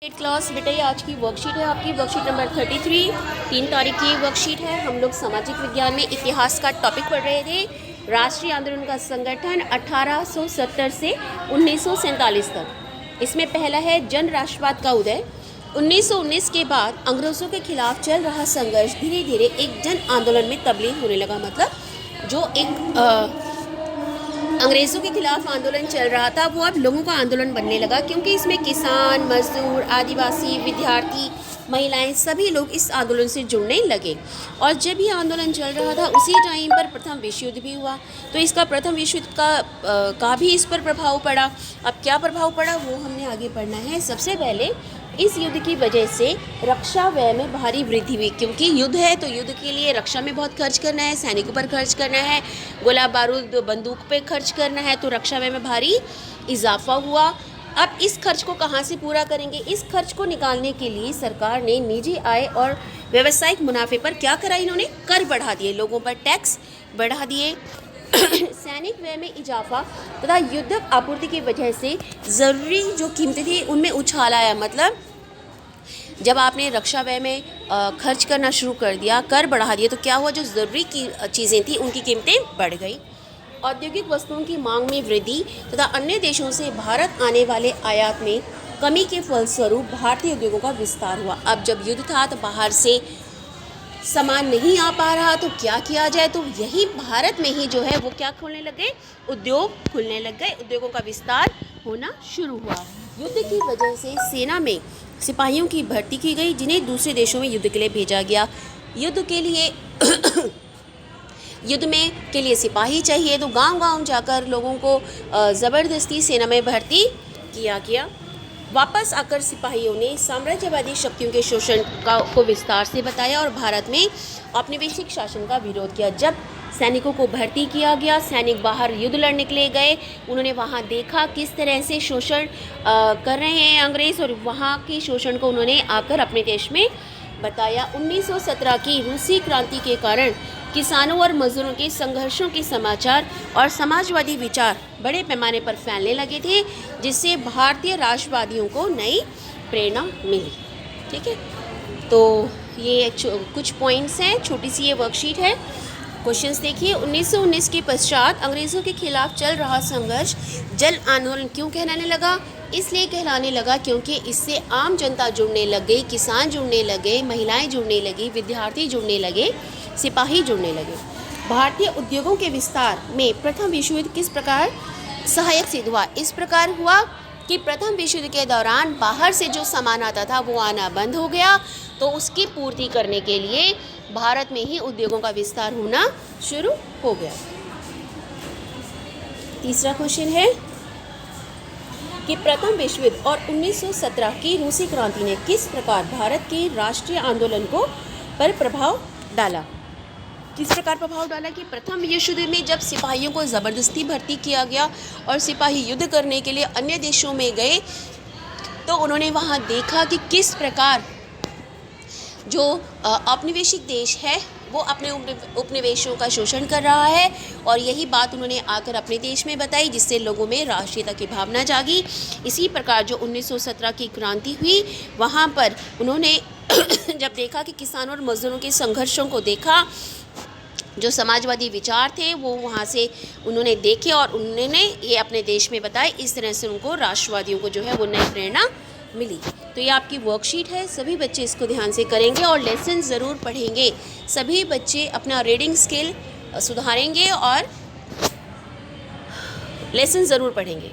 Eight class बेटा, ये आज की वर्कशीट है आपकी, वर्कशीट नंबर 33। 3 तारीख की वर्कशीट है। हम लोग सामाजिक विज्ञान में इतिहास का टॉपिक पढ़ रहे थे। राष्ट्रीय आंदोलन का संगठन 1870 से 1947 तक। इसमें पहला है जन राष्ट्रवाद का उदय। 1919 के बाद अंग्रेज़ों के खिलाफ चल रहा संघर्ष धीरे धीरे एक जन आंदोलन में तब्दील होने लगा। मतलब जो एक अंग्रेज़ों के खिलाफ आंदोलन चल रहा था वो अब लोगों का आंदोलन बनने लगा, क्योंकि इसमें किसान, मजदूर, आदिवासी, विद्यार्थी, महिलाएं सभी लोग इस आंदोलन से जुड़ने लगे। और जब ये आंदोलन चल रहा था उसी टाइम पर प्रथम विश्व युद्ध भी हुआ, तो इसका प्रथम विश्व युद्ध का भी इस पर प्रभाव पड़ा। अब क्या प्रभाव पड़ा वो हमने आगे पढ़ना है। सबसे पहले इस युद्ध की वजह से रक्षा व्यय में भारी वृद्धि हुई, क्योंकि युद्ध है तो युद्ध के लिए रक्षा में बहुत खर्च करना है, सैनिकों पर खर्च करना है, गोला बारूद बंदूक पे खर्च करना है, तो रक्षा व्यय में भारी इजाफा हुआ। अब इस खर्च को कहाँ से पूरा करेंगे? इस खर्च को निकालने के लिए सरकार ने निजी आय और व्यावसायिक मुनाफे पर क्या करा? इन्होंने कर बढ़ा दिए, लोगों पर टैक्स बढ़ा दिए। सैनिक व्यय में इजाफा तथा युद्धक आपूर्ति की वजह से ज़रूरी जो कीमतें थी उनमें उछाल आया। मतलब जब आपने रक्षा व्यय में खर्च करना शुरू कर दिया, कर बढ़ा दिया, तो क्या हुआ? जो ज़रूरी की चीज़ें थी उनकी कीमतें बढ़ गई। औद्योगिक वस्तुओं की मांग में वृद्धि तथा अन्य देशों से भारत आने वाले आयात में कमी के फलस्वरूप भारतीय उद्योगों का विस्तार हुआ। अब जब युद्ध था तो बाहर से सामान नहीं आ पा रहा, तो क्या किया जाए? तो यही भारत में ही जो है वो क्या खोलने लग गए? उद्योग खुलने लग गए, उद्योगों का विस्तार होना शुरू हुआ। युद्ध की वजह से सेना में सिपाहियों की भर्ती की गई, जिन्हें दूसरे देशों में युद्ध के लिए भेजा गया। युद्ध के लिए सिपाही चाहिए, तो गांव-गांव जाकर लोगों को ज़बरदस्ती सेना में भर्ती किया गया। वापस आकर सिपाहियों ने साम्राज्यवादी शक्तियों के शोषण को विस्तार से बताया और भारत में औपनिवेशिक शासन का विरोध किया। जब सैनिकों को भर्ती किया गया, सैनिक बाहर युद्ध लड़ने के लिए गए, उन्होंने वहाँ देखा किस तरह से शोषण कर रहे हैं अंग्रेज़, और वहाँ के शोषण को उन्होंने आकर अपने देश में बताया। 1917 की रूसी क्रांति के कारण किसानों और मजदूरों के संघर्षों के समाचार और समाजवादी विचार बड़े पैमाने पर फैलने लगे थे, जिससे भारतीय राष्ट्रवादियों को नई प्रेरणा मिली। ठीक है, तो ये कुछ पॉइंट्स हैं, छोटी सी ये वर्कशीट है। क्वेश्चंस देखिए। 1919 के पश्चात अंग्रेज़ों के खिलाफ चल रहा संघर्ष जन आंदोलन क्यों कहलाने लगा? इसलिए कहलाने लगा क्योंकि इससे आम जनता जुड़ने लग गई, किसान जुड़ने लगे, महिलाएं जुड़ने लगी, विद्यार्थी जुड़ने लगे, सिपाही जुड़ने लगे। भारतीय उद्योगों के विस्तार में प्रथम विश्व युद्ध किस प्रकार सहायक सिद्ध हुआ? इस प्रकार हुआ कि प्रथम विश्व युद्ध के दौरान बाहर से जो सामान आता था वो आना बंद हो गया, तो उसकी पूर्ति करने के लिए भारत में ही उद्योगों का विस्तार होना शुरू हो गया। तीसरा क्वेश्चन है कि प्रथम विश्व युद्ध और 1917 की रूसी क्रांति ने किस प्रकार भारत के राष्ट्रीय आंदोलन पर प्रभाव डाला? किस प्रकार प्रभाव डाला कि प्रथम विश्व युद्ध में जब सिपाहियों को ज़बरदस्ती भर्ती किया गया और सिपाही युद्ध करने के लिए अन्य देशों में गए, तो उन्होंने वहाँ देखा कि किस प्रकार जो औपनिवेशिक देश है वो अपने उपनिवेशों का शोषण कर रहा है, और यही बात उन्होंने आकर अपने देश में बताई, जिससे लोगों में राष्ट्रीयता की भावना जागी। इसी प्रकार जो 1917 की क्रांति हुई, वहाँ पर उन्होंने जब देखा कि किसानों और मजदूरों के संघर्षों को देखा, जो समाजवादी विचार थे वो वहाँ से उन्होंने देखे और उन्होंने ये अपने देश में बताए। इस तरह से उनको राष्ट्रवादियों को जो है वो नई प्रेरणा मिली। तो ये आपकी वर्कशीट है, सभी बच्चे इसको ध्यान से करेंगे और लेसन ज़रूर पढ़ेंगे। सभी बच्चे अपना रीडिंग स्किल सुधारेंगे और लेसन ज़रूर पढ़ेंगे।